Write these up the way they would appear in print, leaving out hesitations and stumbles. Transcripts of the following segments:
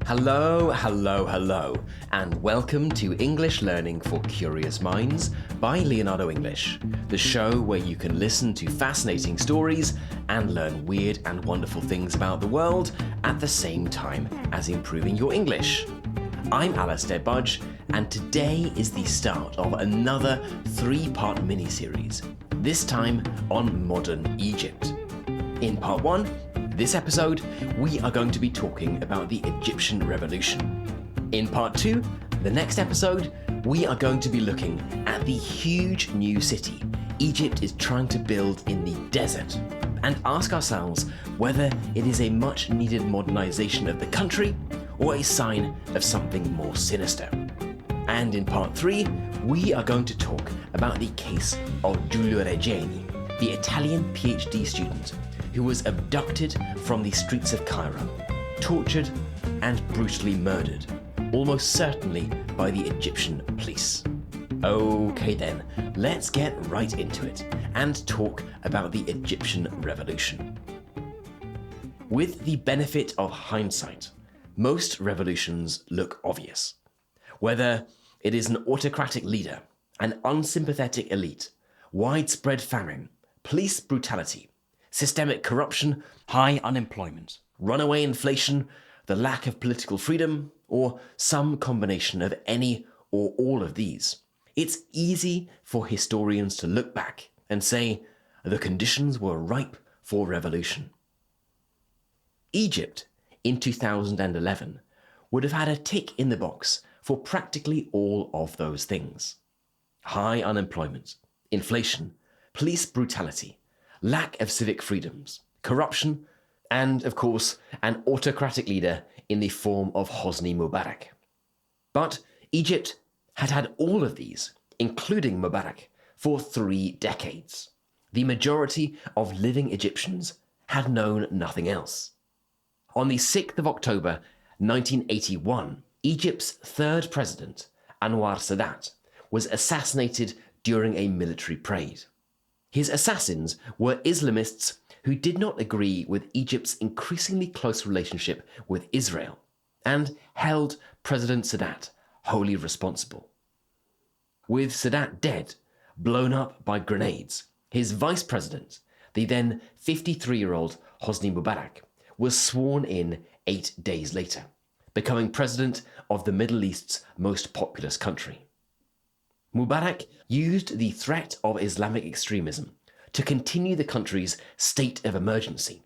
Hello, hello, hello, and welcome to English Learning for Curious Minds by Leonardo English, the show where you can listen to fascinating stories and learn weird and wonderful things about the world at the same time as improving your English. I'm Alastair Budge, and today is the start of another 3-part mini-series, this time on modern Egypt. In part 1, this episode, we are going to be talking about the Egyptian Revolution. In part 2, the next episode, we are going to be looking at the huge new city Egypt is trying to build in the desert and ask ourselves whether it is a much needed modernization of the country or a sign of something more sinister. And in part 3, we are going to talk about the case of Giulio Regeni, the Italian PhD student who was abducted from the streets of Cairo, tortured and brutally murdered, almost certainly by the Egyptian police. Okay then, let's get right into it and talk about the Egyptian Revolution. With the benefit of hindsight, most revolutions look obvious. Whether it is an autocratic leader, an unsympathetic elite, widespread famine, police brutality, systemic corruption, high unemployment, runaway inflation, the lack of political freedom, or some combination of any or all of these. It's easy for historians to look back and say the conditions were ripe for revolution. Egypt, in 2011, would have had a tick in the box for practically all of those things. High unemployment, inflation, police brutality, lack of civic freedoms, corruption, and, of course, an autocratic leader in the form of Hosni Mubarak. But Egypt had had all of these, including Mubarak, for 3 decades. The majority of living Egyptians had known nothing else. On the 6th of October, 1981, Egypt's third president, Anwar Sadat, was assassinated during a military parade. His assassins were Islamists who did not agree with Egypt's increasingly close relationship with Israel and held President Sadat wholly responsible. With Sadat dead, blown up by grenades, his vice president, the then 53-year-old Hosni Mubarak, was sworn in 8 days later, becoming president of the Middle East's most populous country. Mubarak used the threat of Islamic extremism to continue the country's state of emergency,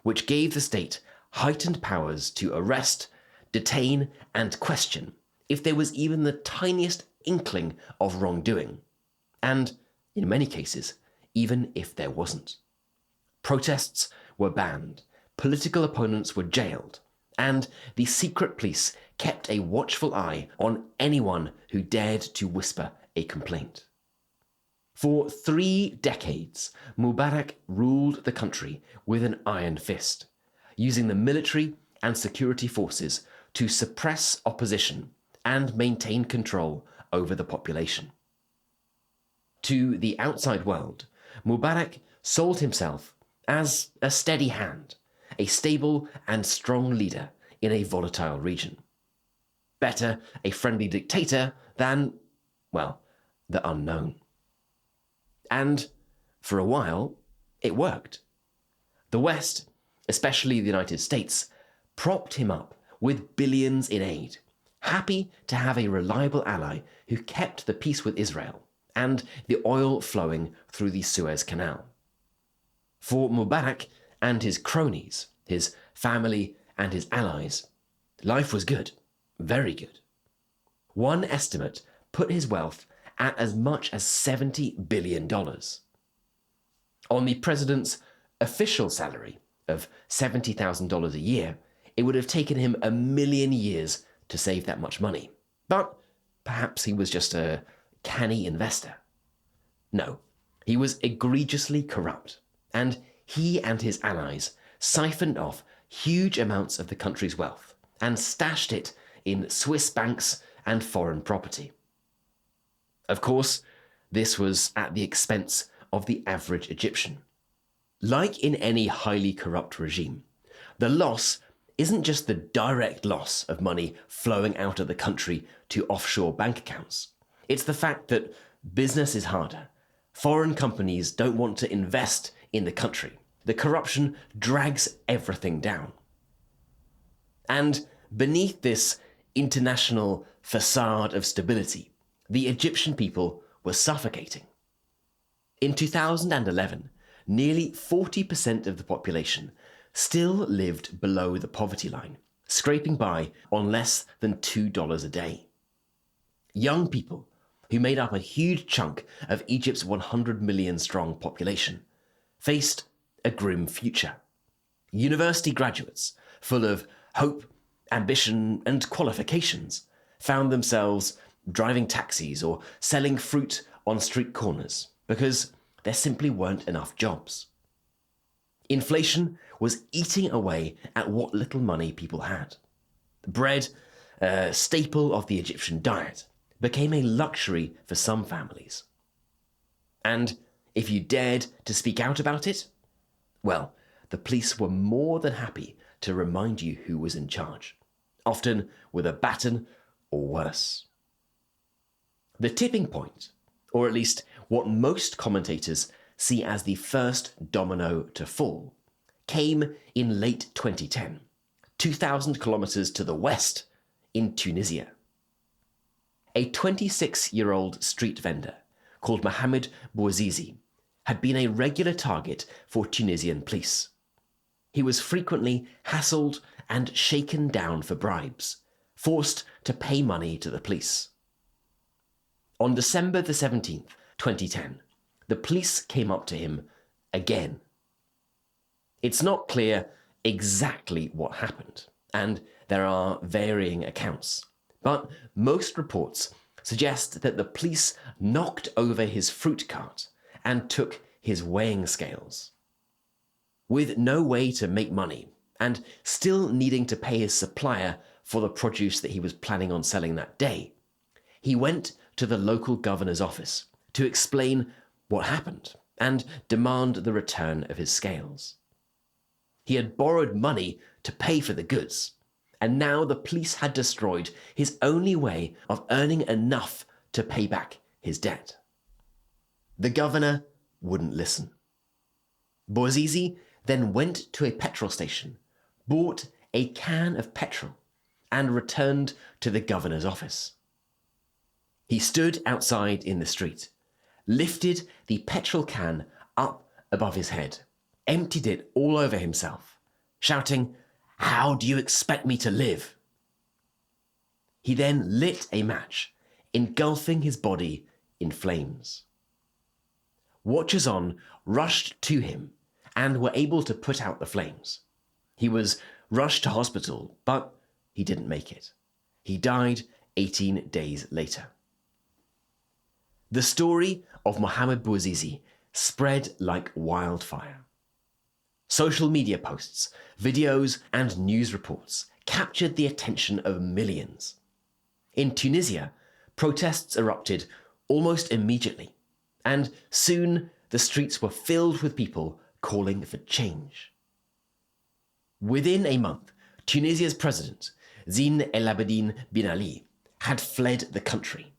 which gave the state heightened powers to arrest, detain, and question if there was even the tiniest inkling of wrongdoing, and, in many cases, even if there wasn't. Protests were banned, political opponents were jailed, and the secret police kept a watchful eye on anyone who dared to whisper a complaint. For 3 decades, Mubarak ruled the country with an iron fist, using the military and security forces to suppress opposition and maintain control over the population. To the outside world, Mubarak sold himself as a steady hand, a stable and strong leader in a volatile region. Better a friendly dictator than, well, the unknown. And for a while, it worked. The West, especially the United States, propped him up with billions in aid, happy to have a reliable ally who kept the peace with Israel and the oil flowing through the Suez Canal. For Mubarak and his cronies, his family and his allies, life was good, very good. One estimate put his wealth at as much as $70 billion. On the president's official salary of $70,000 a year, it would have taken him 1 million years to save that much money. But perhaps he was just a canny investor. No, he was egregiously corrupt, and he and his allies siphoned off huge amounts of the country's wealth and stashed it in Swiss banks and foreign property. Of course, this was at the expense of the average Egyptian. Like in any highly corrupt regime, the loss isn't just the direct loss of money flowing out of the country to offshore bank accounts. It's the fact that business is harder. Foreign companies don't want to invest in the country. The corruption drags everything down. And beneath this international facade of stability, the Egyptian people were suffocating. In 2011, nearly 40% of the population still lived below the poverty line, scraping by on less than $2 a day. Young people, who made up a huge chunk of Egypt's 100 million strong population, faced a grim future. University graduates, full of hope, ambition, and qualifications, found themselves driving taxis or selling fruit on street corners because there simply weren't enough jobs. Inflation was eating away at what little money people had. Bread, a staple of the Egyptian diet, became a luxury for some families. And if you dared to speak out about it, well, the police were more than happy to remind you who was in charge, often with a baton or worse. The tipping point, or at least what most commentators see as the first domino to fall, came in late 2010, 2,000 kilometers to the west in Tunisia. A 26-year-old street vendor called Mohamed Bouazizi had been a regular target for Tunisian police. He was frequently hassled and shaken down for bribes, forced to pay money to the police. On December the 17th, 2010, the police came up to him again. It's not clear exactly what happened, and there are varying accounts, but most reports suggest that the police knocked over his fruit cart and took his weighing scales. With no way to make money, and still needing to pay his supplier for the produce that he was planning on selling that day, he went to the local governor's office to explain what happened and demand the return of his scales. He had borrowed money to pay for the goods, and now the police had destroyed his only way of earning enough to pay back his debt. The governor wouldn't listen. Bouazizi then went to a petrol station, bought a can of petrol, and returned to the governor's office. He stood outside in the street, lifted the petrol can up above his head, emptied it all over himself, shouting, "How do you expect me to live?" He then lit a match, engulfing his body in flames. Watchers on rushed to him and were able to put out the flames. He was rushed to hospital, but he didn't make it. He died 18 days later. The story of Mohamed Bouazizi spread like wildfire. Social media posts, videos, and news reports captured the attention of millions. In Tunisia, protests erupted almost immediately, and soon the streets were filled with people calling for change. Within a month, Tunisia's president, Zine El Abidine Ben Ali, had fled the country.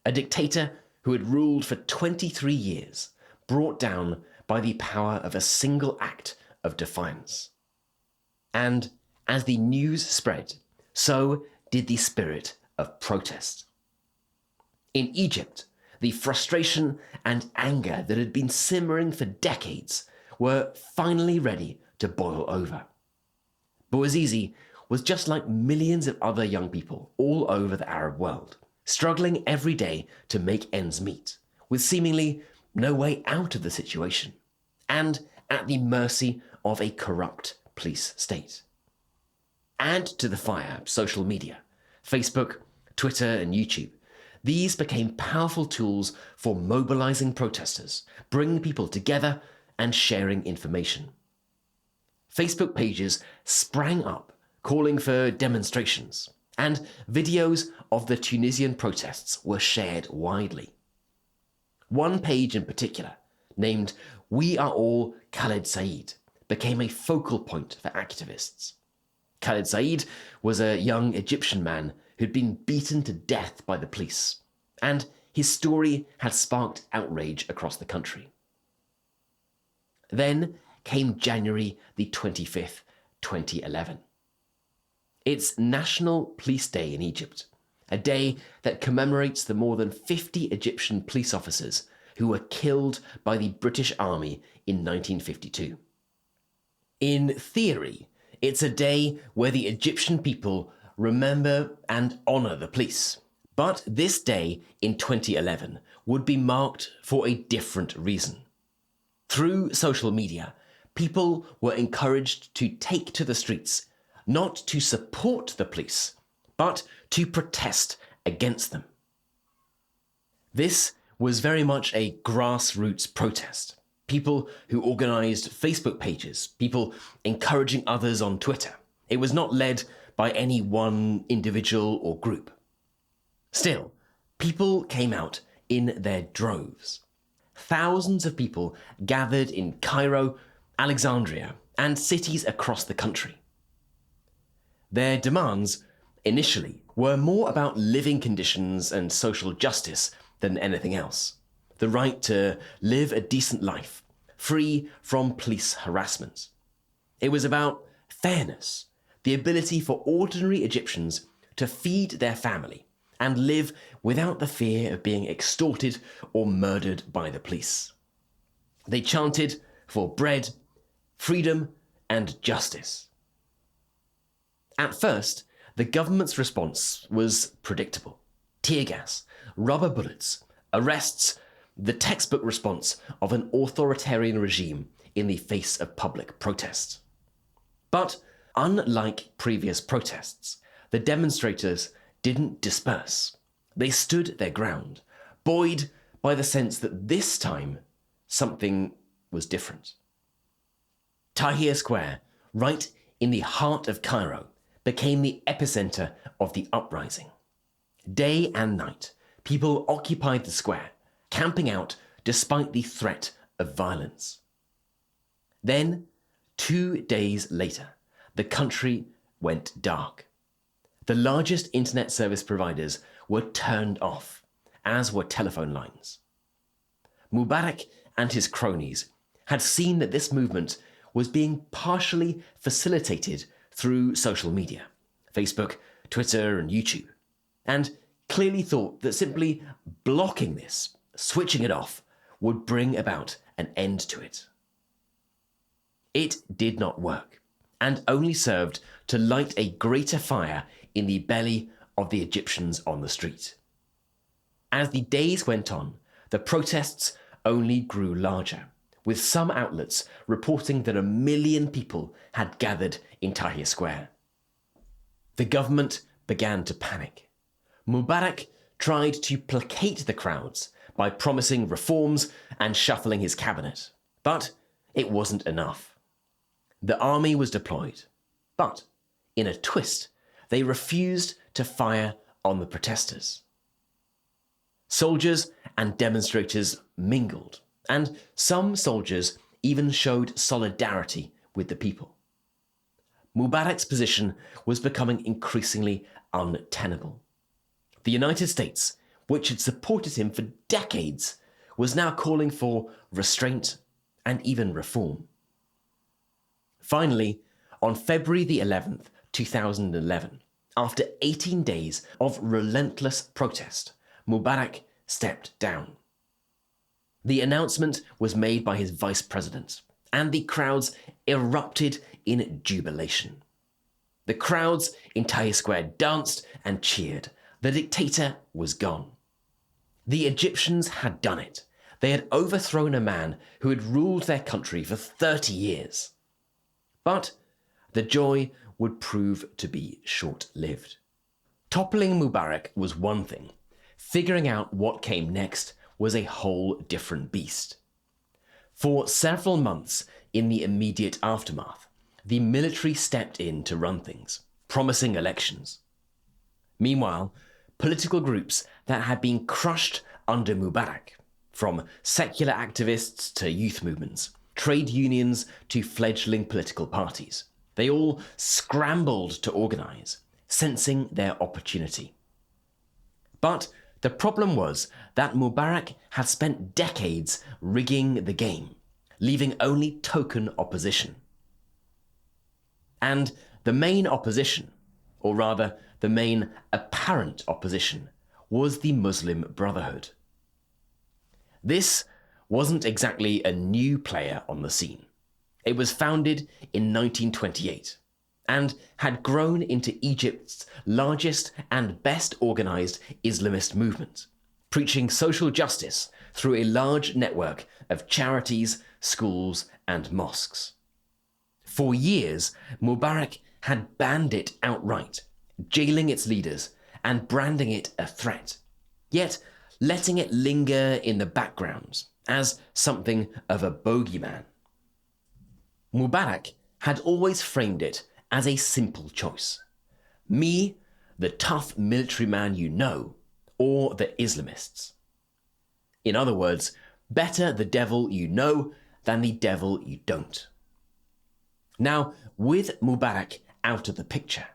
A dictator who had ruled for 23 years, brought down by the power of a single act of defiance. And as the news spread, so did the spirit of protest. In Egypt, the frustration and anger that had been simmering for decades were finally ready to boil over. Bouazizi was just like millions of other young people all over the Arab world, struggling every day to make ends meet, with seemingly no way out of the situation, and at the mercy of a corrupt police state. Add to the fire social media, Facebook, Twitter, and YouTube. These became powerful tools for mobilizing protesters, bringing people together, and sharing information. Facebook pages sprang up, calling for demonstrations, and videos of the Tunisian protests were shared widely. One page in particular, named "We Are All Khaled Said," became a focal point for activists. Khalid Said was a young Egyptian man who'd been beaten to death by the police, and his story had sparked outrage across the country. Then came January the 25th, 2011. It's National Police Day in Egypt, a day that commemorates the more than 50 Egyptian police officers who were killed by the British Army in 1952. In theory, it's a day where the Egyptian people remember and honour the police. But this day in 2011 would be marked for a different reason. Through social media, people were encouraged to take to the streets, not to support the police, but to protest against them. This was very much a grassroots protest. People who organised Facebook pages, people encouraging others on Twitter. It was not led by any one individual or group. Still, people came out in their droves. Thousands of people gathered in Cairo, Alexandria, and cities across the country. Their demands, initially, were more about living conditions and social justice than anything else. The right to live a decent life, free from police harassment. It was about fairness, the ability for ordinary Egyptians to feed their family and live without the fear of being extorted or murdered by the police. They chanted for bread, freedom, and justice. At first, the government's response was predictable. Tear gas, rubber bullets, arrests, the textbook response of an authoritarian regime in the face of public protest. But unlike previous protests, the demonstrators didn't disperse. They stood their ground, buoyed by the sense that this time something was different. Tahrir Square, right in the heart of Cairo, became the epicenter of the uprising. Day and night, people occupied the square, camping out despite the threat of violence. Then, 2 days later, the country went dark. The largest internet service providers were turned off, as were telephone lines. Mubarak and his cronies had seen that this movement was being partially facilitated through social media, Facebook, Twitter, and YouTube, and clearly thought that simply blocking this, switching it off, would bring about an end to it. It did not work, and only served to light a greater fire in the belly of the Egyptians on the street. As the days went on, the protests only grew larger, with some outlets reporting that 1 million people had gathered in Tahrir Square. The government began to panic. Mubarak tried to placate the crowds by promising reforms and shuffling his cabinet, but it wasn't enough. The army was deployed, but in a twist, they refused to fire on the protesters. Soldiers and demonstrators mingled, and some soldiers even showed solidarity with the people. Mubarak's position was becoming increasingly untenable. The United States, which had supported him for decades, was now calling for restraint and even reform. Finally, on February the 11th, 2011, after 18 days of relentless protest, Mubarak stepped down. The announcement was made by his vice president, and the crowds erupted in jubilation. The crowds in Tahrir Square danced and cheered. The dictator was gone. The Egyptians had done it. They had overthrown a man who had ruled their country for 30 years. But the joy would prove to be short-lived. Toppling Mubarak was one thing. Figuring out what came next was a whole different beast. For several months in the immediate aftermath, the military stepped in to run things, promising elections. Meanwhile, political groups that had been crushed under Mubarak, from secular activists to youth movements, trade unions to fledgling political parties, They all scrambled to organize, sensing their opportunity. But the problem was that Mubarak had spent decades rigging the game, leaving only token opposition. And the main opposition, or rather the main apparent opposition, was the Muslim Brotherhood. This wasn't exactly a new player on the scene. It was founded in 1928 and had grown into Egypt's largest and best organized Islamist movement, preaching social justice through a large network of charities, schools, and mosques. For years, Mubarak had banned it outright, jailing its leaders and branding it a threat, yet letting it linger in the background as something of a bogeyman. Mubarak had always framed it as a simple choice. Me, the tough military man you know, or the Islamists. In other words, better the devil you know than the devil you don't. Now, with Mubarak out of the picture,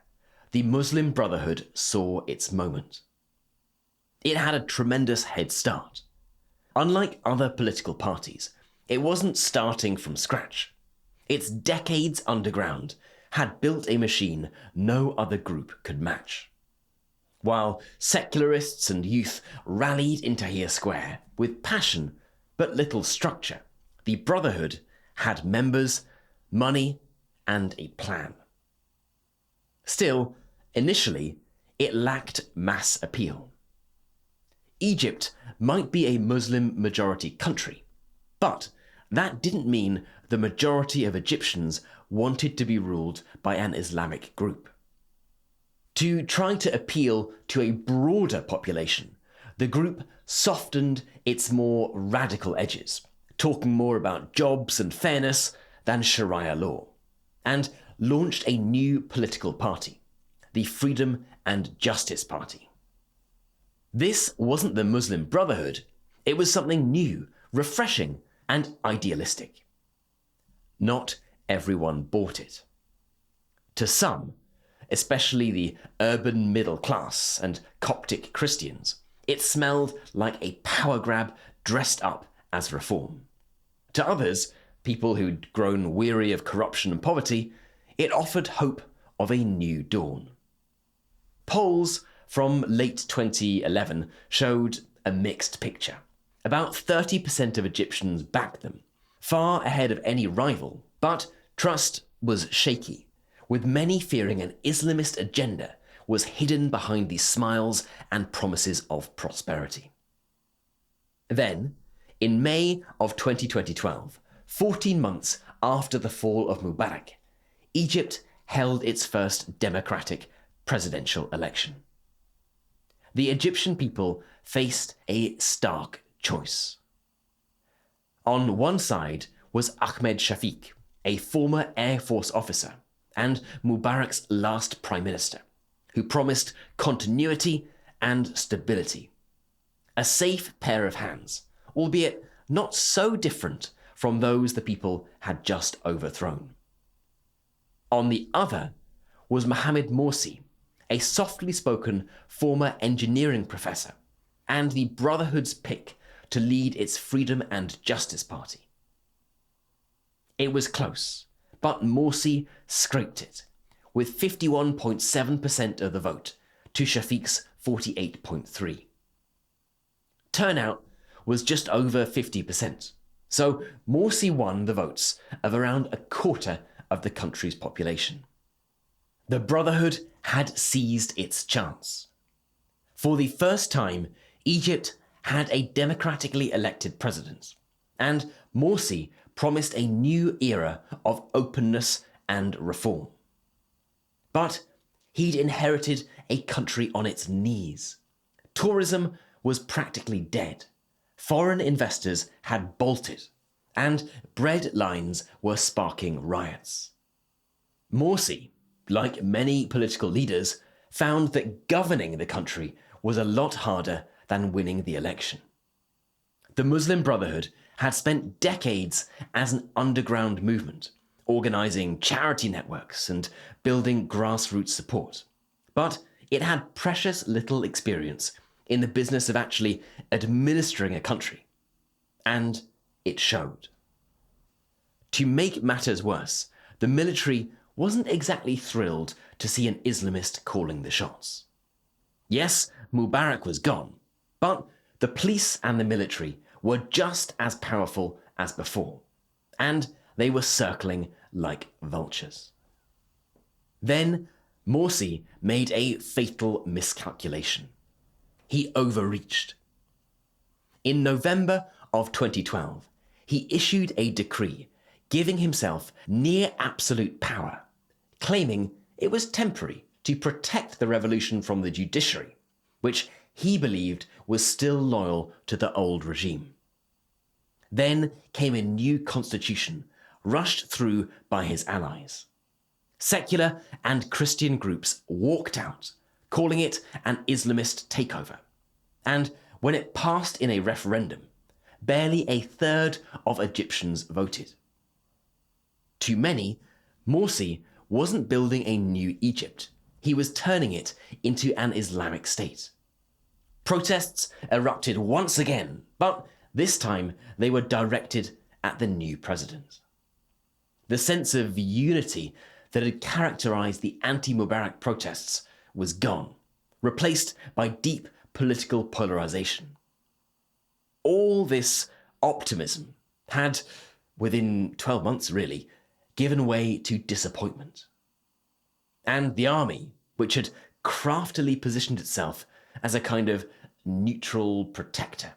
the Muslim Brotherhood saw its moment. It had a tremendous head start. Unlike other political parties, it wasn't starting from scratch. Its decades underground had built a machine no other group could match. While secularists and youth rallied in Tahrir Square with passion but little structure, the Brotherhood had members, money, and a plan. Still, initially, it lacked mass appeal. Egypt might be a Muslim-majority country, but that didn't mean the majority of Egyptians wanted to be ruled by an Islamic group. To try to appeal to a broader population, the group softened its more radical edges, talking more about jobs and fairness than Sharia law, and launched a new political party, the Freedom and Justice Party. This wasn't the Muslim Brotherhood, it was something new, refreshing, and idealistic. Not everyone bought it. To some, especially the urban middle class and Coptic Christians, it smelled like a power grab dressed up as reform. To others, people who'd grown weary of corruption and poverty, it offered hope of a new dawn. Polls from late 2011 showed a mixed picture. About 30% of Egyptians backed them, far ahead of any rival, but trust was shaky, with many fearing an Islamist agenda was hidden behind the smiles and promises of prosperity. Then, in May of 2012, 14 months after the fall of Mubarak, Egypt held its first democratic presidential election. The Egyptian people faced a stark choice. On one side was Ahmed Shafiq, a former Air Force officer and Mubarak's last prime minister, who promised continuity and stability. A safe pair of hands, albeit not so different from those the people had just overthrown. On the other was Mohamed Morsi, a softly spoken former engineering professor, and the Brotherhood's pick to lead its Freedom and Justice Party. It was close, but Morsi scraped it, with 51.7% of the vote to Shafiq's 48.3%. Turnout was just over 50%, so Morsi won the votes of around a quarter of the country's population. The Brotherhood had seized its chance. For the first time, Egypt had a democratically elected president, and Morsi promised a new era of openness and reform. But he'd inherited a country on its knees. Tourism was practically dead. Foreign investors had bolted, and bread lines were sparking riots. Morsi, like many political leaders, found that governing the country was a lot harder than winning the election. The Muslim Brotherhood had spent decades as an underground movement, organising charity networks and building grassroots support. But it had precious little experience in the business of actually administering a country. And it showed. To make matters worse, the military wasn't exactly thrilled to see an Islamist calling the shots. Yes, Mubarak was gone, but the police and the military were just as powerful as before, and they were circling like vultures. Then Morsi made a fatal miscalculation. He overreached. In November of 2012, he issued a decree giving himself near absolute power, claiming it was temporary to protect the revolution from the judiciary, which he believed was still loyal to the old regime. Then came a new constitution, rushed through by his allies. Secular and Christian groups walked out, calling it an Islamist takeover. And when it passed in a referendum, barely a third of Egyptians voted. To many, Morsi wasn't building a new Egypt. He was turning it into an Islamic state. Protests erupted once again, but this time they were directed at the new president. The sense of unity that had characterized the anti-Mubarak protests was gone, replaced by deep political polarization. All this optimism had, within 12 months really, given way to disappointment. And the army, which had craftily positioned itself as a kind of neutral protector,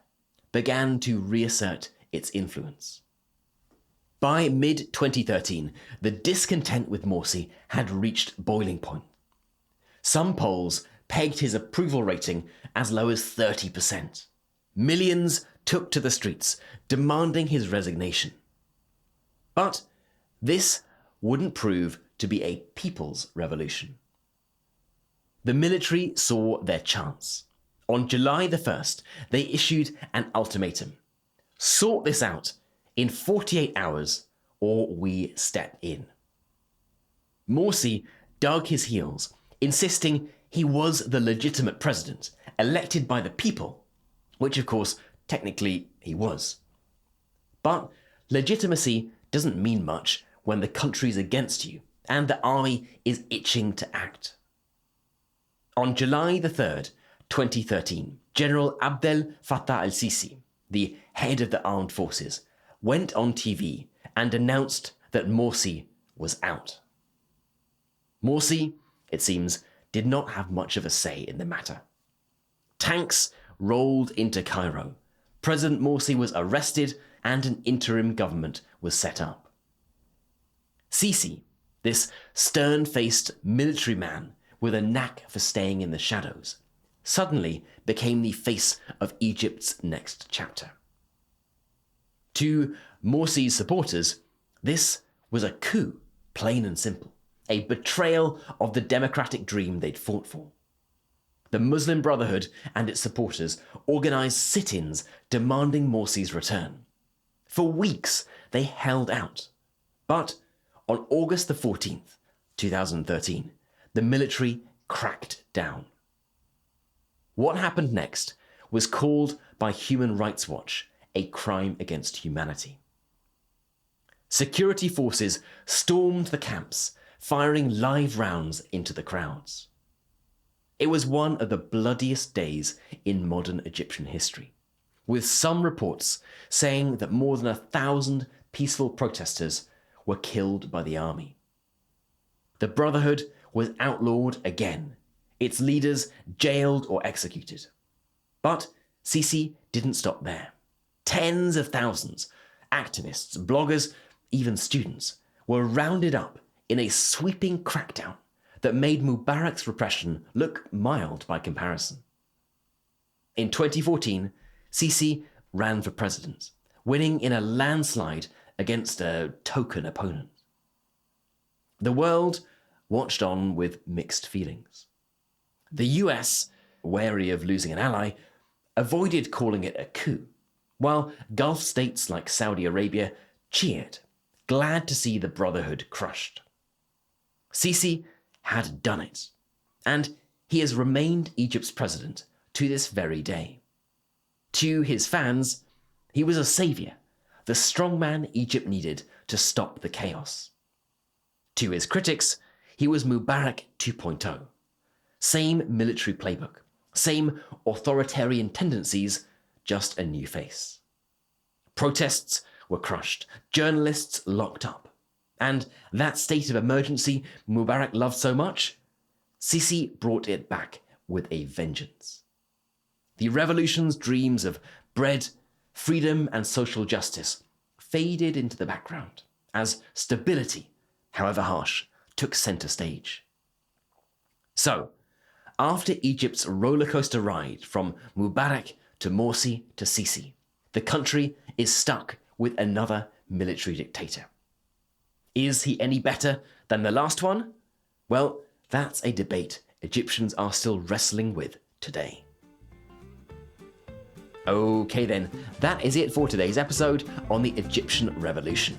began to reassert its influence. By mid-2013, the discontent with Morsi had reached boiling point. Some polls pegged his approval rating as low as 30%. Millions took to the streets, demanding his resignation. But this wouldn't prove to be a people's revolution. The military saw their chance. On July the 1st, they issued an ultimatum. Sort this out in 48 hours or we step in. Morsi dug his heels, insisting he was the legitimate president, elected by the people, which of course, technically he was. But legitimacy doesn't mean much when the country's against you and the army is itching to act. On July the 3rd, 2013, General Abdel Fattah al-Sisi, the head of the armed forces, went on TV and announced that Morsi was out. Morsi, it seems, did not have much of a say in the matter. Tanks rolled into Cairo. President Morsi was arrested and an interim government was set up. Sisi, this stern-faced military man with a knack for staying in the shadows, suddenly became the face of Egypt's next chapter. To Morsi's supporters, this was a coup, plain and simple, a betrayal of the democratic dream they'd fought for. The Muslim Brotherhood and its supporters organized sit-ins demanding Morsi's return. For weeks, they held out. But on August the 14th, 2013, the military cracked down. What happened next was called by Human Rights Watch a crime against humanity. Security forces stormed the camps, firing live rounds into the crowds. It was one of the bloodiest days in modern Egyptian history, with some reports saying that more than 1,000 peaceful protesters were killed by the army. The Brotherhood was outlawed again, its leaders jailed or executed. But Sisi didn't stop there. Tens of thousands, activists, bloggers, even students, were rounded up in a sweeping crackdown that made Mubarak's repression look mild by comparison. In 2014, Sisi ran for president, winning in a landslide against a token opponent. The world watched on with mixed feelings. The US, wary of losing an ally, avoided calling it a coup, while Gulf states like Saudi Arabia cheered, glad to see the Brotherhood crushed. Sisi had done it, and he has remained Egypt's president to this very day. To his fans, he was a savior, the strongman Egypt needed to stop the chaos. To his critics, he was Mubarak 2.0. Same military playbook, same authoritarian tendencies, just a new face. Protests were crushed, journalists locked up. And that state of emergency Mubarak loved so much, Sisi brought it back with a vengeance. The revolution's dreams of bread, freedom, and social justice faded into the background as stability, however harsh, took center stage. So, after Egypt's rollercoaster ride from Mubarak to Morsi to Sisi, the country is stuck with another military dictator. Is he any better than the last one? Well, that's a debate Egyptians are still wrestling with today. Okay then, that is it for today's episode on the Egyptian Revolution.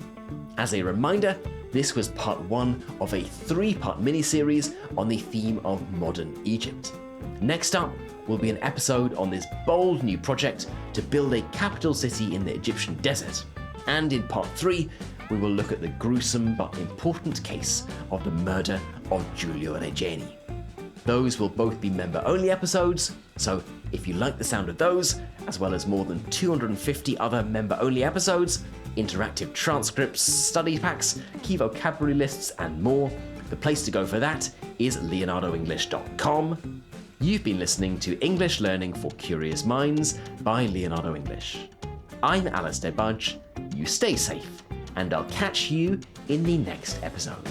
As a reminder, this was part 1 of a 3-part mini-series on the theme of modern Egypt. Next up will be an episode on this bold new project to build a capital city in the Egyptian desert. And in part 3, we will look at the gruesome but important case of the murder of Giulio Regeni. Those will both be member-only episodes, so if you like the sound of those, as well as more than 250 other member-only episodes, interactive transcripts, study packs, key vocabulary lists, and more, the place to go for that is leonardoenglish.com. You've been listening to English Learning for Curious Minds by Leonardo English. I'm Alistair Budge, you stay safe, and I'll catch you in the next episode.